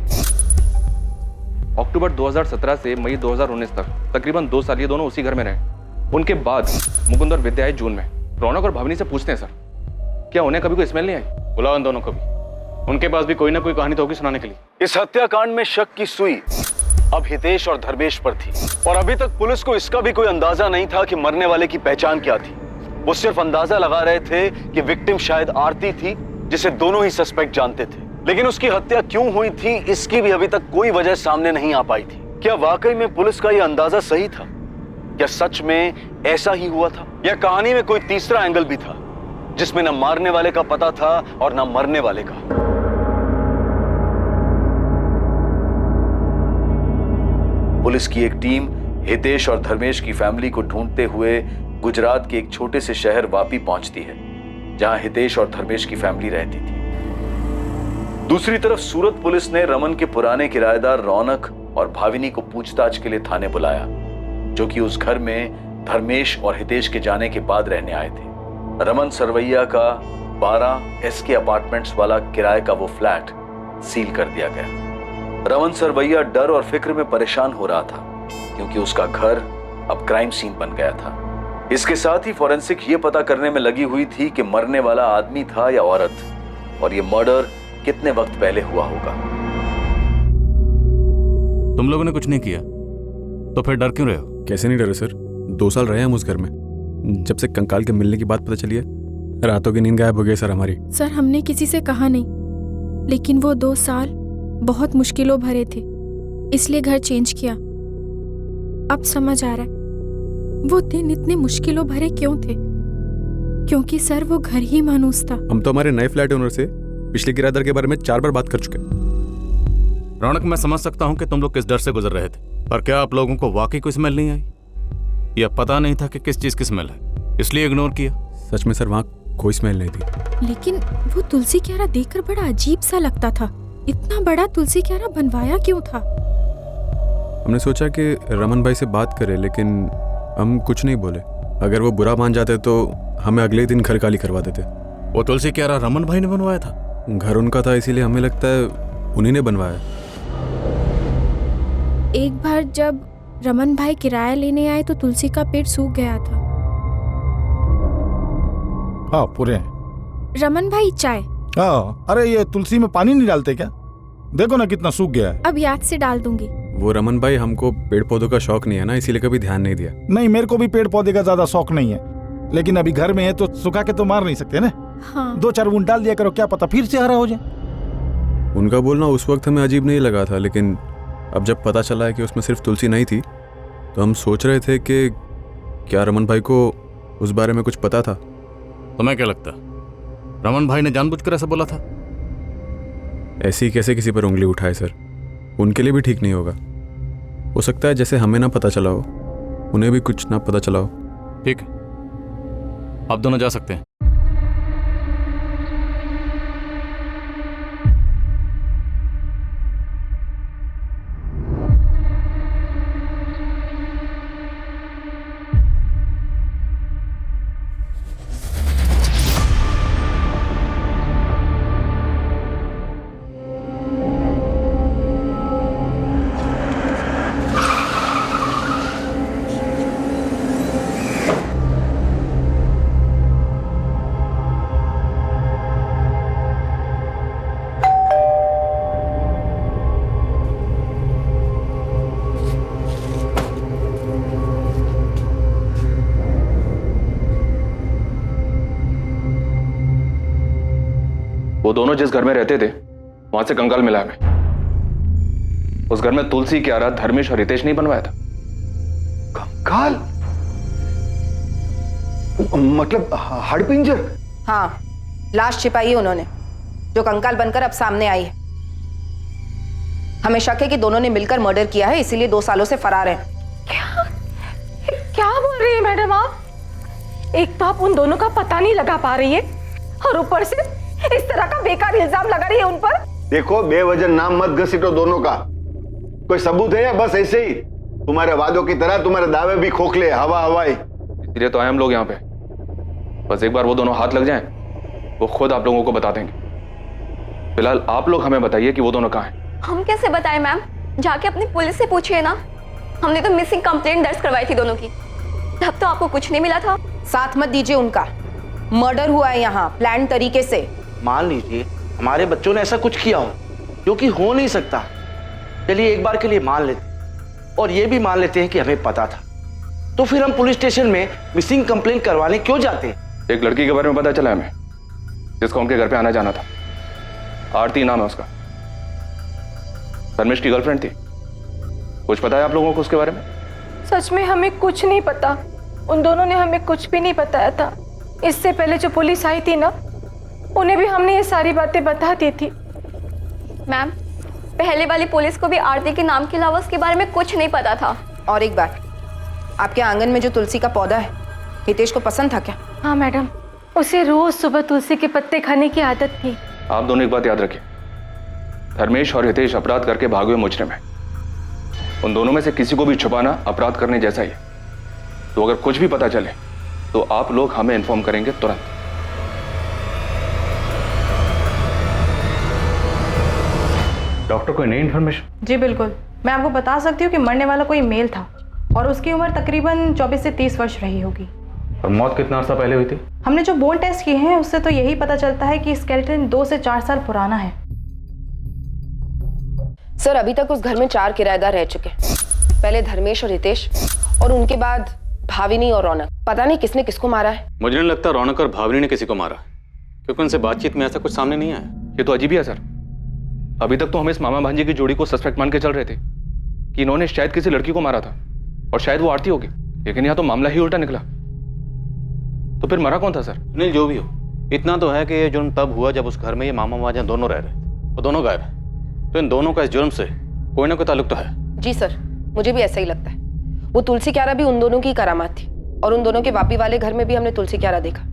अक्टूबर 2017 से मई 2019 तक तकरीबन 2 साल ये दोनों उसी घर में रहे। उनके बाद मुकुंद और विद्या आए जून में। रौनक और भावनी से पूछते हैं सर, क्या उन्हें कभी कोई स्मेल नहीं आई? बुलाओ इन दोनों को भी, उनके पास भी कोई ना कोई कहानी तो होगी सुनाने के लिए। इस हत्याकांड में शक की सुई अब हितेश और धर्मेश पर थी और अभी तक पुलिस को इसका भी कोई अंदाजा नहीं था कि मरने वाले की पहचान क्या थी। वो सिर्फ अंदाजा लगा रहे थे कि विक्टिम शायद आरती थी, जिसे दोनों ही सस्पेक्ट जानते थे। लेकिन उसकी हत्या क्यों हुई थी इसकी भी अभी तक कोई वजह सामने नहीं आ पाई थी। क्या वाकई में पुलिस का यह अंदाजा सही था? क्या सच में ऐसा ही हुआ था, या कहानी में कोई तीसरा एंगल भी था जिसमें न मारने वाले का पता था और न मरने वाले का? पुलिस की एक टीम हितेश और धर्मेश की फैमिली को ढूंढते हुए गुजरात के एक छोटे से शहर वापी पहुंचती है, जहां हितेश और धर्मेश की फैमिली रहती थी। दूसरी तरफ सूरत पुलिस ने रमन के पुराने किराएदार रौनक और भाविनी को पूछताछ के लिए थाने बुलाया, जो कि उस घर में धर्मेश और हितेश के जाने के बाद रहने आए थे। रमन सरवैया का 12 SK अपार्टमेंट्स वाला किराए का वो फ्लैट सील कर दिया गया। रमन सरवैया डर और फिक्र में परेशान हो रहा था, क्योंकि उसका घर अब क्राइम सीन बन गया था। इसके साथ ही फॉरेंसिक ये पता करने में लगी हुई थी कि मरने वाला आदमी था या औरत, और ये मर्डर कितने वक्त पहले हुआ होगा। तुम लोगों ने कुछ नहीं किया तो फिर डर क्यों रहे हो? कैसे नहीं डरे सर, 2 साल रहे हम उस घर में। जब से कंकाल के मिलने की बात पता चली है, रातों की नींद गायब हो गई सर हमारी। सर हमने किसी से कहा नहीं, लेकिन वो 2 साल बहुत मुश्किलों भरे थे, इसलिए घर चेंज किया। अब समझ आ रहा है वो दिन इतने मुश्किलों भरे क्यों थे, क्योंकि सर वो घर ही मानूस था। हम तो हमारे नए फ्लैट ओनर से पिछले किराएदार के बारे में 4 बार बात कर चुके हैं। रौनक, मैं समझ सकता हूँ कि तुम लोग किस डर से गुजर रहे थे, पर क्या आप लोगों को वाकई कोई स्मेल नहीं आई? या पता नहीं था कि किस चीज की स्मेल है, इसलिए इग्नोर किया? सच में सर, वहाँ कोई स्मेल नहीं थी। लेकिन वो तुलसी क्यारा देखकर बड़ा अजीब सा लगता था। इतना बड़ा तुलसी क्यारा बनवाया क्यों था? हमने सोचा कि रमन भाई से बात करें, लेकिन हम कुछ नहीं बोले। अगर वो बुरा मान जाते तो हमें अगले दिन घर खाली करवा देते। वो तुलसी क्यारा रमन भाई ने बनवाया था? घर उनका था, इसीलिए हमें लगता है उन्हीं ने बनवाया। एक बार जब रमन भाई किराया लेने आए तो तुलसी का पेड़ सूख गया था। हाँ पूरे हैं। रमन भाई चाय। हाँ, अरे ये तुलसी में पानी नहीं डालते क्या? देखो ना कितना सूख गया है। अब याद से डाल दूंगी। वो रमन भाई, हमको पेड़ पौधों का शौक नहीं है ना, इसीलिए कभी ध्यान नहीं दिया। नहीं, मेरे को भी पेड़ पौधे का ज्यादा शौक नहीं है, लेकिन अभी घर में है तो सुखा के तो मार नहीं सकते ना। हाँ। 2-4 बूंद डाल दिया करो, क्या पता फिर से हरा हो जाए। उनका बोलना उस वक्त हमें अजीब नहीं लगा था, लेकिन अब जब पता चला है कि उसमें सिर्फ तुलसी नहीं थी, तो हम सोच रहे थे कि क्या रमन भाई को उस बारे में कुछ पता था। तुम्हें क्या लगता, रमन भाई ने जानबूझकर ऐसा बोला था? ऐसे ही कैसे किसी पर उंगली उठाए सर, उनके लिए भी ठीक नहीं होगा। हो सकता है जैसे हमें ना पता चला हो, उन्हें भी कुछ ना पता चला हो। ठीक है, आप दोनों जा सकते हैं। वो दोनों जिस घर में रहते थे वहां से कंकाल मिला हमें। उस घर में तुलसी, क्यारा, धर्मेश और हितेश नहीं बनवाया था। कंकाल मतलब हड़पिंजर? हाँ, लाश छिपाई है उन्होंने, जो कंकाल बनकर अब सामने आई है। हमें शक है कि दोनों ने मिलकर मर्डर किया है, इसीलिए 2 सालों से फरार हैं। क्या बोल रही है मैडम आप? एक तो आप उन दोनों का पता नहीं लगा पा रही है, और ऊपर से इस तरह का बेकार इल्जाम लगा रही है उन पर। देखो, बेवजह नाम मत घसीटो दोनों का। कोई सबूत है या बस ऐसे ही तुम्हारे वादों की तरह तुम्हारे दावे भी खोखले, हवा हवाई? इसलिए तो आए हम लोग यहाँ पे। बस एक बार वो दोनों हाथ लग जाएं, वो खुद आप लोगों को बता देंगे। फिलहाल आप लोग हमें बताइए कि वो दोनों कहाँ हैं। हम कैसे बताएं मैम? जाके अपनी पुलिस से पूछिए ना। हमने तो मिसिंग कंप्लेंट दर्ज करवाई थी दोनों की, तब तो आपको कुछ नहीं मिला था। साथ मत दीजिए उनका। मर्डर हुआ है यहाँ प्लान तरीके से। मान लीजिए हमारे बच्चों ने ऐसा कुछ किया हो, जो कि हो नहीं सकता। चलिए एक बार के लिए मान लेते, और ये भी मान लेते हैं कि हमें पता था, तो फिर हम पुलिस स्टेशन में मिसिंग कंप्लेंट करवाने क्यों जाते? एक लड़की के बारे में पता चला हमें, जिसका उनके घर पे आना जाना था। आरती नाम है उसका, धर्मेश की गर्लफ्रेंड थी। कुछ पता है आप लोगों को उसके बारे में? सच में हमें कुछ नहीं पता। उन दोनों ने हमें कुछ भी नहीं बताया था। इससे पहले जो पुलिस आई थी ना, उन्हें भी हमने ये सारी बातें बता दी थी। मैम, पहले वाली पुलिस को भी आरती के नाम के अलावा उसके बारे में कुछ नहीं पता था। और एक बात, आपके आंगन में जो तुलसी का पौधा है, हितेश को पसंद था क्या? हाँ मैडम, उसे रोज सुबह तुलसी के पत्ते खाने की आदत थी। आप दोनों एक बात याद रखिए, धर्मेश और हितेश अपराध करके भागे हुए मुजरिम हैं। उन दोनों में से किसी को भी छुपाना अपराध करने जैसा ही है। तो अगर कुछ भी पता चले तो आप लोग हमें इन्फॉर्म करेंगे तुरंत। डॉक्टर, कोई नई इन्फॉर्मेशन? जी बिल्कुल, मैं आपको बता सकती हूँ कि मरने वाला कोई मेल था, और उसकी उम्र तकरीबन 24 से 30 वर्ष रही होगी। और मौत कितना अर्सा पहले हुई थी? हमने जो बोन टेस्ट किए हैं उससे तो यही पता चलता है कि स्केलेटन 2 से 4 साल पुराना है। सर, अभी तक उस घर में 4 किराएदार रह चुके हैं। पहले धर्मेश और हितेश, और उनके बाद भाविनी और रौनक। पता नहीं किसने किसको मारा है। मुझे नहीं लगता रौनक और भाविनी ने किसी को मारा, क्योंकि उनसे बातचीत में ऐसा कुछ सामने नहीं आया। ये तो अजीब ही है सर। अभी तक तो हम इस मामा भांजे की जोड़ी को सस्पेक्ट मान के चल रहे थे कि इन्होंने शायद किसी लड़की को मारा था, और शायद वो आरती होगी, लेकिन यहाँ तो मामला ही उल्टा निकला। तो फिर मरा कौन था सर? सुनील, जो भी हो, इतना तो है कि ये जुर्म तब हुआ जब उस घर में ये मामा मामा दोनों रह रहे थे, वो दोनों गायब है। तो इन दोनों का इस जुर्म से कोई ना कोई ताल्लुक तो है। जी सर, मुझे भी ऐसा ही लगता है। वो तुलसी क्यारा भी उन दोनों की करामात थी, और उन दोनों के वापी वाले घर में भी हमने तुलसी क्यारा देखा।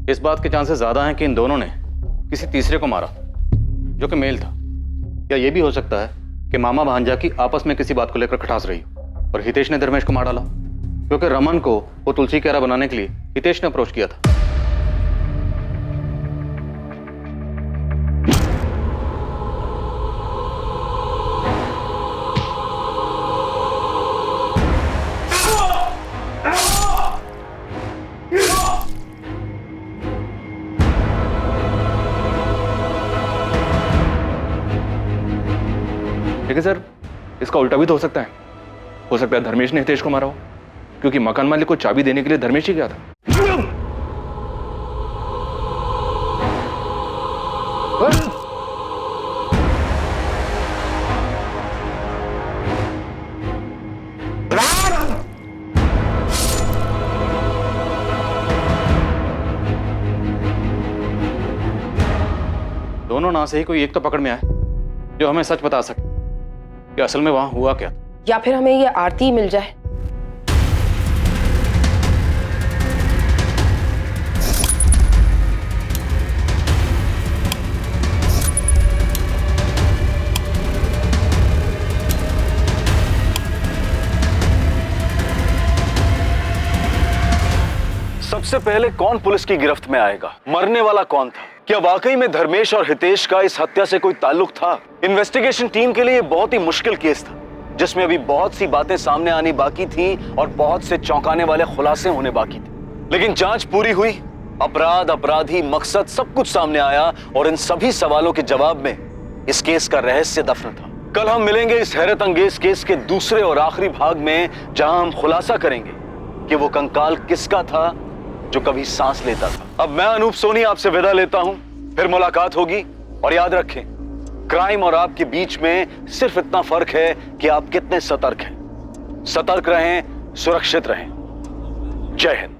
इस बात के चांसेस ज्यादा हैं कि इन दोनों ने किसी तीसरे को मारा, जो कि मेल था। या ये भी हो सकता है कि मामा भांजा की आपस में किसी बात को लेकर खटास रही हो और हितेश ने धर्मेश को मार डाला, क्योंकि रमन को वो तुलसी क्यारा बनाने के लिए हितेश ने अप्रोच किया था। लेकिन सर, इसका उल्टा भी तो हो सकता है धर्मेश ने हितेश को मारा हो, क्योंकि मकान मालिक को चाबी देने के लिए धर्मेश ही गया था। दोनों ना से ही कोई एक तो पकड़ में आए जो हमें सच बता सके कि असल में वहां हुआ क्या। या फिर हमें ये आरती ही मिल जाए। सबसे पहले कौन पुलिस की गिरफ्त में आएगा? मरने वाला कौन था? क्या वाकई में धर्मेश और हितेश का इस हत्या से कोई ताल्लुक था? इन्वेस्टिगेशन टीम के लिए ये बहुत ही मुश्किल केस था, जिसमें अभी बहुत सी बातें सामने आनी बाकी थी और बहुत से चौंकाने वाले खुलासे होने बाकी थे। लेकिन जांच पूरी हुई, अपराध, अपराधी, मकसद सब कुछ सामने आया और इन सभी सवालों के जवाब में इस केस का रहस्य दफन था। कल हम मिलेंगे इस हैरत अंगेज केस के दूसरे और आखिरी भाग में, जहां हम खुलासा करेंगे कि वो कंकाल किसका था जो कभी सांस लेता था। अब मैं अनूप सोनी आपसे विदा लेता हूं, फिर मुलाकात होगी। और याद रखें, क्राइम और आपके बीच में सिर्फ इतना फर्क है कि आप कितने सतर्क हैं। सतर्क रहें, सुरक्षित रहें। जय हिंद।